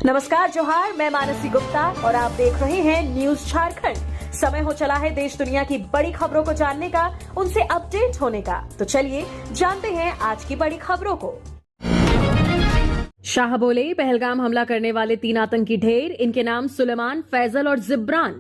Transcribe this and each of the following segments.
नमस्कार, जोहार। मैं मानसी गुप्ता और आप देख रहे हैं न्यूज झारखंड। समय हो चला है देश दुनिया की बड़ी खबरों को जानने का, उनसे अपडेट होने का। तो चलिए जानते हैं आज की बड़ी खबरों को। शाह बोले, पहलगाम हमला करने वाले 3 आतंकी ढेर, इनके नाम सुलेमान, फैजल और जिब्रान।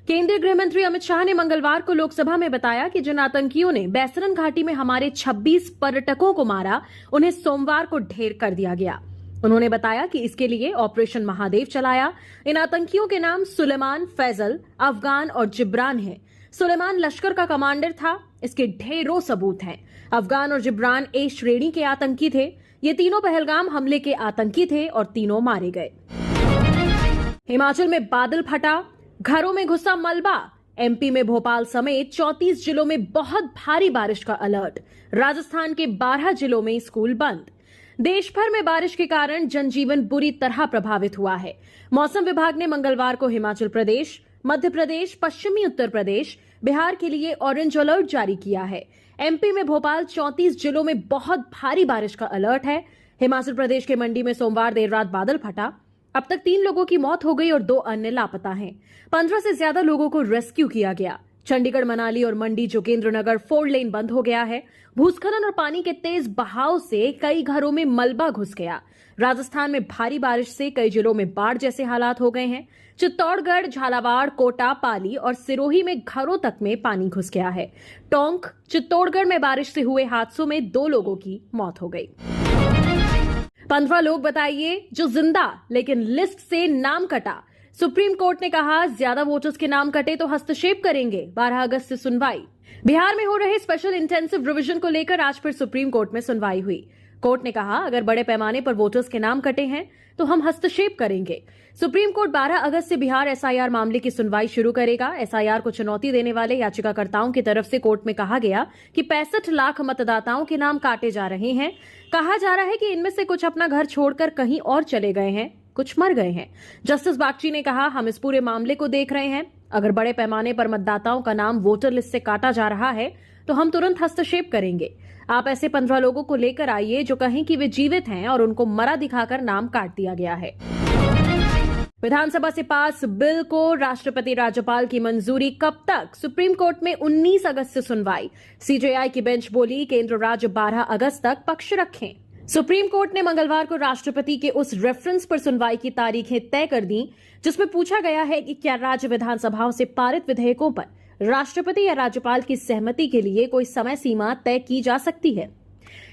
केंद्रीय गृह मंत्री अमित शाह ने मंगलवार को लोकसभा में बताया कि जिन आतंकियों ने बैसरन घाटी में हमारे 26 पर्यटकों को मारा, उन्हें सोमवार को ढेर कर दिया गया। उन्होंने बताया कि इसके लिए ऑपरेशन महादेव चलाया। इन आतंकियों के नाम सुलेमान, फैजल, अफगान और जिब्रान हैं। सुलेमान लश्कर का कमांडर था। इसके ढेरों सबूत हैं। अफगान और जिब्रान ए श्रेणी के आतंकी थे। ये तीनों पहलगाम हमले के आतंकी थे और तीनों मारे गए। हिमाचल में बादल फटा, घरों में घुसा मलबा। एमपी में भोपाल समेत 34 जिलों में बहुत भारी बारिश का अलर्ट। राजस्थान के 12 जिलों में स्कूल बंद। देश भर में बारिश के कारण जनजीवन बुरी तरह प्रभावित हुआ है। मौसम विभाग ने मंगलवार को हिमाचल प्रदेश, मध्य प्रदेश, पश्चिमी उत्तर प्रदेश, बिहार के लिए ऑरेंज अलर्ट जारी किया है। एमपी में भोपाल 34 जिलों में बहुत भारी बारिश का अलर्ट है। हिमाचल प्रदेश के मंडी में सोमवार देर रात बादल फटा। अब तक 3 लोगों की मौत हो गई और 2 अन्य लापता हैं। 15 से ज्यादा लोगों को रेस्क्यू किया गया। चंडीगढ़, मनाली और मंडी जोगेंद्रनगर 4 लेन बंद हो गया है। भूस्खलन और पानी के तेज बहाव से कई घरों में मलबा घुस गया। राजस्थान में भारी बारिश से कई जिलों में बाढ़ जैसे हालात हो गए हैं। चित्तौड़गढ़, झालावाड़, कोटा, पाली और सिरोही में घरों तक में पानी घुस गया है। टोंक, चित्तौड़गढ़ में बारिश से हुए हादसों में 2 लोगों की मौत हो गई। 15 लोग बताइए जो जिंदा लेकिन लिस्ट से नाम कटा। सुप्रीम कोर्ट ने कहा, ज्यादा वोटर्स के नाम कटे तो हस्तक्षेप करेंगे। 12 अगस्त से सुनवाई। बिहार में हो रहे स्पेशल इंटेंसिव रिवीजन को लेकर आज फिर सुप्रीम कोर्ट में सुनवाई हुई। कोर्ट ने कहा, अगर बड़े पैमाने पर वोटर्स के नाम कटे हैं तो हम हस्तक्षेप करेंगे। सुप्रीम कोर्ट 12 अगस्त से बिहार एसआईआर मामले की सुनवाई शुरू करेगा। एसआईआर को चुनौती देने वाले याचिकाकर्ताओं की तरफ से कोर्ट में कहा गया कि 65 लाख मतदाताओं के नाम काटे जा रहे हैं। कहा जा रहा है कि इनमें से कुछ अपना घर छोड़कर कहीं और चले गए हैं, कुछ मर गए हैं। जस्टिस बागची ने कहा, हम इस पूरे मामले को देख रहे हैं। अगर बड़े पैमाने पर मतदाताओं का नाम वोटर लिस्ट से काटा जा रहा है तो हम तुरंत हस्तक्षेप करेंगे। आप ऐसे 15 लोगों को लेकर आइए जो कहें कि वे जीवित हैं और उनको मरा दिखाकर नाम काट दिया गया है। विधानसभा से पास बिल को राष्ट्रपति राज्यपाल की मंजूरी कब तक? सुप्रीम कोर्ट में 19 अगस्त से सुनवाई। सीजेआई की बेंच बोली, केंद्र राज्य 12 अगस्त तक पक्ष रखें। सुप्रीम कोर्ट ने मंगलवार को राष्ट्रपति के उस रेफरेंस पर सुनवाई की तारीखें तय कर दी जिसमें पूछा गया है कि क्या राज्य विधानसभाओं से पारित विधेयकों पर राष्ट्रपति या राज्यपाल की सहमति के लिए कोई समय सीमा तय की जा सकती है।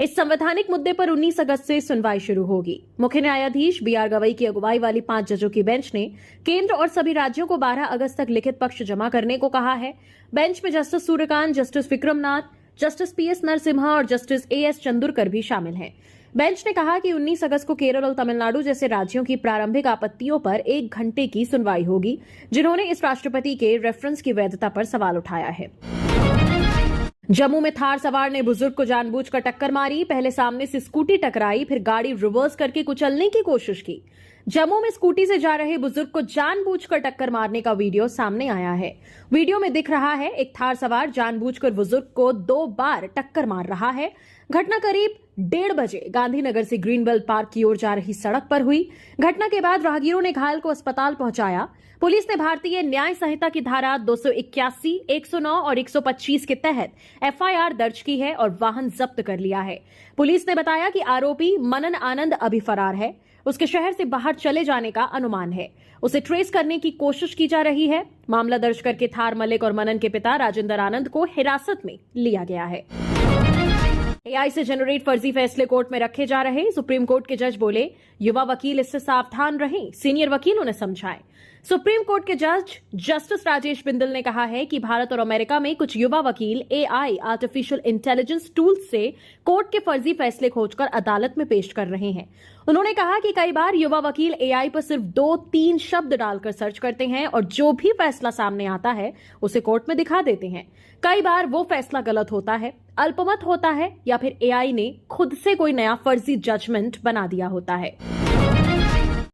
इस संवैधानिक मुद्दे पर 19 अगस्त से सुनवाई शुरू होगी। मुख्य न्यायाधीश बीआर गवई की अगुवाई वाली 5 जजों की बेंच ने केंद्र और सभी राज्यों को 12 अगस्त तक लिखित पक्ष जमा करने को कहा है। बेंच में justice Suryakant, justice Vikram Nath, justice PS Narasimha और जस्टिस एएस चंदुरकर भी शामिल हैं। बेंच ने कहा कि 19 अगस्त को केरल और तमिलनाडु जैसे राज्यों की प्रारंभिक आपत्तियों पर 1 घंटे की सुनवाई होगी, जिन्होंने इस राष्ट्रपति के रेफरेंस की वैधता पर सवाल उठाया है। जम्मू में थार सवार ने बुजुर्ग को जानबूझकर टक्कर मारी। पहले सामने से स्कूटी टकराई, फिर गाड़ी रिवर्स करके कुचलने की कोशिश की। जम्मू में स्कूटी से जा रहे बुजुर्ग को जानबूझकर टक्कर मारने का वीडियो सामने आया है। वीडियो में दिख रहा है एक थार सवार जानबूझकर बुजुर्ग को 2 बार टक्कर मार रहा है। घटना करीब 1:30 बजे गांधीनगर से ग्रीनबेल्ट पार्क की ओर जा रही सड़क पर हुई। घटना के बाद राहगीरों ने घायल को अस्पताल पहुंचाया। पुलिस ने भारतीय न्याय संहिता की धारा 281, 109 और 125 के तहत एफआईआर दर्ज की है और वाहन जब्त कर लिया है। पुलिस ने बताया कि आरोपी मनन आनंद अभी फरार है। उसके शहर से बाहर चले जाने का अनुमान है। उसे ट्रेस करने की कोशिश की जा रही है। मामला दर्ज करके थार मलिक और मनन के पिता राजेंद्र आनंद को हिरासत में लिया गया है। एआई से जनरेट फर्जी फैसले कोर्ट में रखे जा रहे। सुप्रीम कोर्ट के जज बोले, युवा वकील इससे सावधान रहें, सीनियर वकीलों ने समझाए। सुप्रीम कोर्ट के जज जस्टिस राजेश बिंदल ने कहा है कि भारत और अमेरिका में कुछ युवा वकील एआई आर्टिफिशियल इंटेलिजेंस टूल्स से कोर्ट के फर्जी फैसले खोजकर अदालत में पेश कर रहे हैं। उन्होंने कहा कि कई बार युवा वकील एआई पर सिर्फ 2-3 शब्द डालकर सर्च करते हैं और जो भी फैसला सामने आता है उसे कोर्ट में दिखा देते हैं। कई बार वो फैसला गलत होता है, अल्पमत होता है या फिर एआई ने खुद से कोई नया फर्जी जजमेंट बना दिया होता है।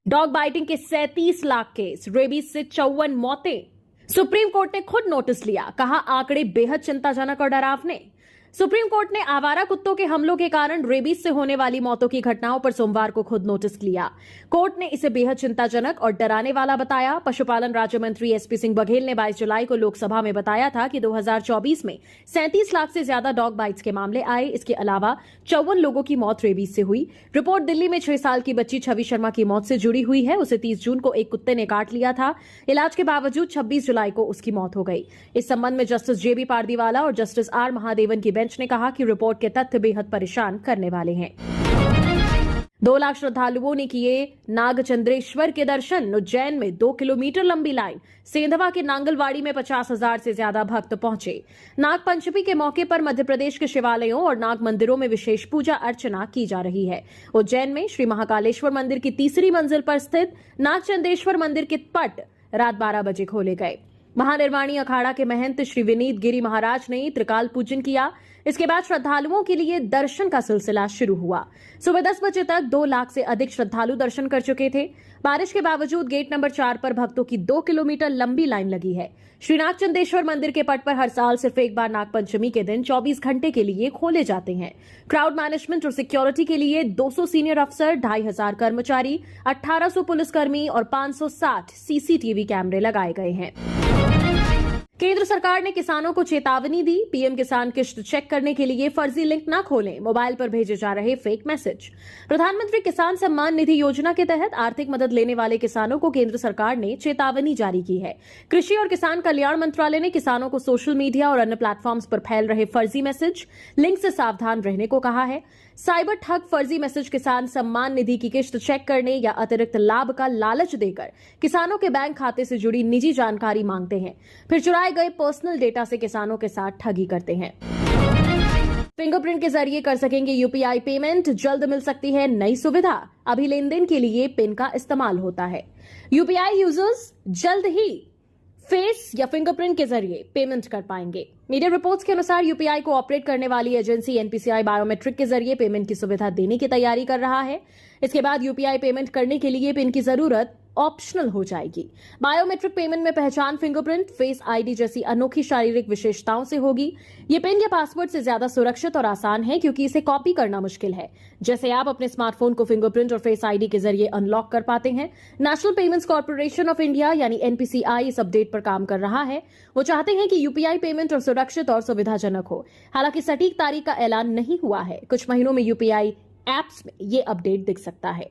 डॉग बाइटिंग के 37 लाख केस, रेबीज से 54 मौतें। सुप्रीम कोर्ट ने खुद नोटिस लिया, कहा आंकड़े बेहद चिंताजनक और डरावने। सुप्रीम कोर्ट ने आवारा कुत्तों के हमलों के कारण रेबीज से होने वाली मौतों की घटनाओं पर सोमवार को खुद नोटिस लिया। कोर्ट ने इसे बेहद चिंताजनक और डराने वाला बताया। पशुपालन राज्य मंत्री एसपी सिंह बघेल ने 22 जुलाई को लोकसभा में बताया था कि 2024 में 37 लाख से ज्यादा डॉग बाइट्स के मामले आए। इसके अलावा 54 लोगों की मौत रेबीज से हुई। रिपोर्ट दिल्ली में 6 साल की बच्ची छवि शर्मा की मौत से जुड़ी हुई है। उसे 30 जून को एक कुत्ते ने काट लिया था। इलाज के बावजूद 26 जुलाई को उसकी मौत हो गई। इस संबंध में जस्टिस जेबी पारदीवाला और जस्टिस आर महादेवन की बेंच ने कहा कि रिपोर्ट के तथ्य बेहद परेशान करने वाले हैं। 2 लाख श्रद्धालुओं ने किए नागचंद्रेश्वर के दर्शन। उज्जैन में 2 किलोमीटर लंबी लाइन। सेंधवा के नांगलवाड़ी में 50,000 से ज्यादा भक्त पहुंचे। नाग पंचमी के मौके पर मध्य प्रदेश के शिवालयों और नाग मंदिरों में विशेष पूजा अर्चना की जा रही है। उज्जैन में श्री महाकालेश्वर मंदिर की तीसरी मंजिल पर स्थित नागचंद्रेश्वर मंदिर के पट रात 12 बजे खोले गए। महानिर्वाणी अखाड़ा के महंत श्री विनीत गिरी महाराज ने त्रिकाल पूजन किया। इसके बाद श्रद्धालुओं के लिए दर्शन का सिलसिला शुरू हुआ। सुबह 10 बजे तक 2 लाख से अधिक श्रद्धालु दर्शन कर चुके थे। बारिश के बावजूद गेट नंबर 4 पर भक्तों की 2 किलोमीटर लंबी लाइन लगी है। श्री नागचंद्रेश्वर मंदिर के पट पर हर साल सिर्फ एक बार नागपंचमी के दिन 24 घंटे के लिए खोले जाते हैं। क्राउड मैनेजमेंट और सिक्योरिटी के लिए 200 सीनियर अफसर, 2,500 कर्मचारी, 1800 पुलिसकर्मी और 560 सीसीटीवी कैमरे लगाए गए हैं। केंद्र सरकार ने किसानों को चेतावनी दी। पीएम किसान किश्त चेक करने के लिए फर्जी लिंक न खोलें। मोबाइल पर भेजे जा रहे फेक मैसेज। प्रधानमंत्री किसान सम्मान निधि योजना के तहत आर्थिक मदद लेने वाले किसानों को केंद्र सरकार ने चेतावनी जारी की है। कृषि और किसान कल्याण मंत्रालय ने किसानों को सोशल मीडिया और अन्य प्लेटफॉर्म्स पर फैल रहे फर्जी मैसेज, लिंक से सावधान रहने को कहा है। साइबर ठग फर्जी मैसेज किसान सम्मान निधि की किश्त चेक करने या अतिरिक्त लाभ का लालच देकर किसानों के बैंक खाते से जुड़ी निजी जानकारी मांगते हैं, फिर चुराए गए पर्सनल डेटा से किसानों के साथ ठगी करते हैं। फिंगरप्रिंट के जरिए कर सकेंगे यूपीआई पेमेंट। जल्द मिल सकती है नई सुविधा। अभी लेन देन के लिए पिन का इस्तेमाल होता है। यूपीआई यूजर्स जल्द ही फेस या फिंगरप्रिंट के जरिए पेमेंट कर पाएंगे। मीडिया रिपोर्ट्स के अनुसार यूपीआई को ऑपरेट करने वाली एजेंसी एनपीसीआई बायोमेट्रिक के जरिए पेमेंट की सुविधा देने की तैयारी कर रहा है। इसके बाद यूपीआई पेमेंट करने के लिए पिन की जरूरत ऑप्शनल हो जाएगी। बायोमेट्रिक पेमेंट में पहचान, फिंगरप्रिंट, फेस आईडी जैसी अनोखी शारीरिक विशेषताओं से होगी। ये पिन या पासवर्ड से ज्यादा सुरक्षित और आसान है क्योंकि इसे कॉपी करना मुश्किल है। जैसे आप अपने स्मार्टफोन को फिंगरप्रिंट और फेस आईडी के जरिए अनलॉक कर पाते हैं। National payments corporation of India यानी एनपीसीआई इस अपडेट पर काम कर रहा है। वो चाहते हैं कि यूपीआई पेमेंट और सुरक्षित और सुविधाजनक हो। हालांकि सटीक तारीख का ऐलान नहीं हुआ है। कुछ महीनों में यूपीआई एप्स में ये अपडेट दिख सकता है।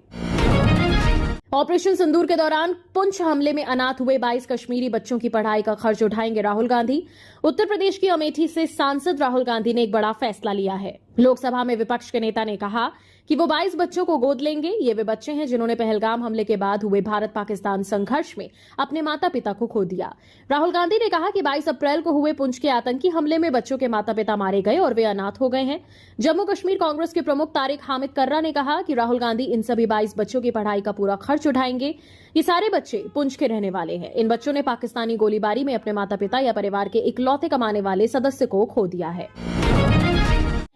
ऑपरेशन सिंदूर के दौरान पुंछ हमले में अनाथ हुए 22 कश्मीरी बच्चों की पढ़ाई का खर्च उठाएंगे राहुल गांधी। उत्तर प्रदेश की अमेठी से सांसद राहुल गांधी ने एक बड़ा फैसला लिया है। लोकसभा में विपक्ष के नेता ने कहा कि वो 22 बच्चों को गोद लेंगे। ये वे बच्चे हैं जिन्होंने पहलगाम हमले के बाद हुए भारत पाकिस्तान संघर्ष में अपने माता पिता को खो दिया। राहुल गांधी ने कहा कि 22 अप्रैल को हुए पुंछ के आतंकी हमले में बच्चों के माता पिता मारे गए और वे अनाथ हो गए हैं। जम्मू कश्मीर कांग्रेस के प्रमुख तारिक हामिद कर्रा ने कहा कि राहुल गांधी इन सभी 22 बच्चों की पढ़ाई का पूरा खर्च उठाएंगे। ये सारे बच्चे पुंछ के रहने वाले हैं। इन बच्चों ने पाकिस्तानी गोलीबारी में अपने माता पिता या परिवार के इकलौते कमाने वाले सदस्य को खो दिया है।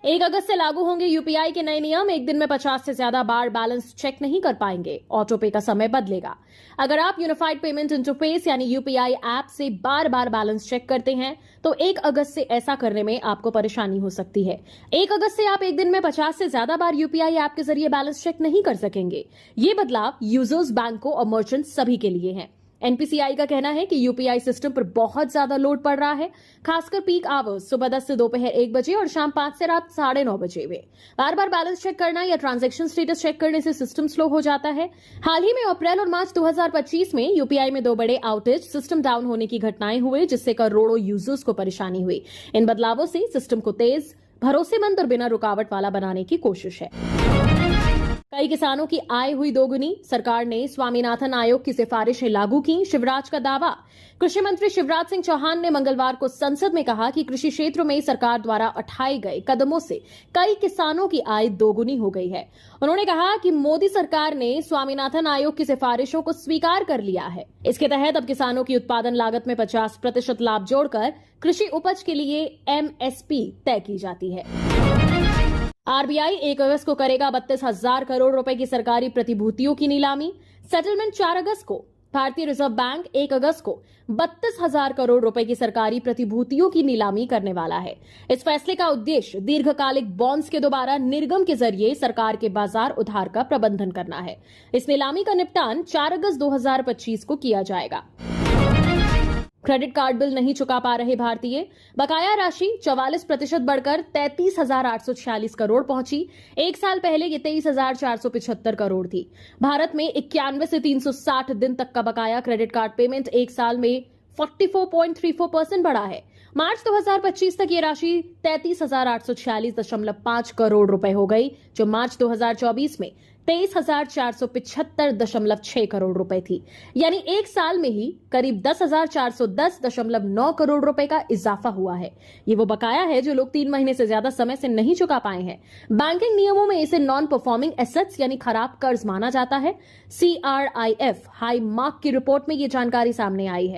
1 अगस्त से लागू होंगे यूपीआई के नए नियम। एक दिन में 50 से ज्यादा बार बैलेंस चेक नहीं कर पाएंगे। ऑटो पे का समय बदलेगा। अगर आप यूनिफाइड पेमेंट इंटरफेस यानी यूपीआई ऐप से बार बार बैलेंस चेक करते हैं तो 1 अगस्त से ऐसा करने में आपको परेशानी हो सकती है। 1 अगस्त से आप एक दिन में 50 से ज्यादा बार यूपीआई ऐप के जरिए बैलेंस चेक नहीं कर सकेंगे। ये बदलाव यूजर्स, बैंकों और मर्चेंट सभी के लिए है। एनपीसीआई का कहना है कि यूपीआई सिस्टम पर बहुत ज्यादा लोड पड़ रहा है, खासकर पीक आवर्स सुबह 10 से दोपहर 1 बजे और शाम 5 से रात 9:30 बजे में। बार बार बैलेंस चेक करना या ट्रांजैक्शन स्टेटस चेक करने से सिस्टम स्लो हो जाता है। हाल ही में अप्रैल और मार्च 2025 में यूपीआई में 2 बड़े आउटेज, सिस्टम डाउन होने की घटनाएं हुए जिससे करोड़ों यूजर्स को परेशानी हुई। इन बदलावों से सिस्टम को तेज, भरोसेमंद और बिना रुकावट वाला बनाने की कोशिश है। कई किसानों की आय हुई दोगुनी। सरकार ने स्वामीनाथन आयोग की सिफारिशें लागू की। शिवराज का दावा। कृषि मंत्री शिवराज सिंह चौहान ने मंगलवार को संसद में कहा कि कृषि क्षेत्र में सरकार द्वारा उठाए गए कदमों से कई किसानों की आय दोगुनी हो गई है। उन्होंने कहा कि मोदी सरकार ने स्वामीनाथन आयोग की सिफारिशों को स्वीकार कर लिया है। इसके तहत अब किसानों की उत्पादन लागत में 50% लाभ जोड़कर कृषि उपज के लिए एमएसपी तय की जाती है। आरबीआई 1 अगस्त को करेगा 32,000 करोड़ रुपए की सरकारी प्रतिभूतियों की नीलामी। सेटलमेंट 4 अगस्त को। भारतीय रिजर्व बैंक 1 अगस्त को 32,000 करोड़ रुपए की सरकारी प्रतिभूतियों की नीलामी करने वाला है। इस फैसले का उद्देश्य दीर्घकालिक बॉन्ड्स के दोबारा निर्गम के जरिए सरकार के बाजार उधार का प्रबंधन करना है। इस नीलामी का निपटान 4 अगस्त 2025 को किया जाएगा। क्रेडिट कार्ड बिल नहीं चुका पा रहे भारतीय, बकाया राशि 44% बढ़कर 33,846 करोड़ पहुंची। एक साल पहले ये 23,475 करोड़ थी। भारत में 91 से 360 दिन तक का बकाया क्रेडिट कार्ड पेमेंट एक साल में 44.34% बढ़ा है। मार्च 2025 तक ये राशि 33,846.5 करोड़ रुपए हो गई, जो मार्च 2024 में 23,475.6 करोड़ रुपए थी। यानी एक साल में ही करीब 10,410.9 करोड़ रुपए का इजाफा हुआ है। ये वो बकाया है जो लोग 3 महीने से ज्यादा समय से नहीं चुका पाए हैं। बैंकिंग नियमों में इसे नॉन परफॉर्मिंग एसेट्स यानी खराब कर्ज माना जाता है। CRIF हाई मार्क की रिपोर्ट में ये जानकारी सामने आई है।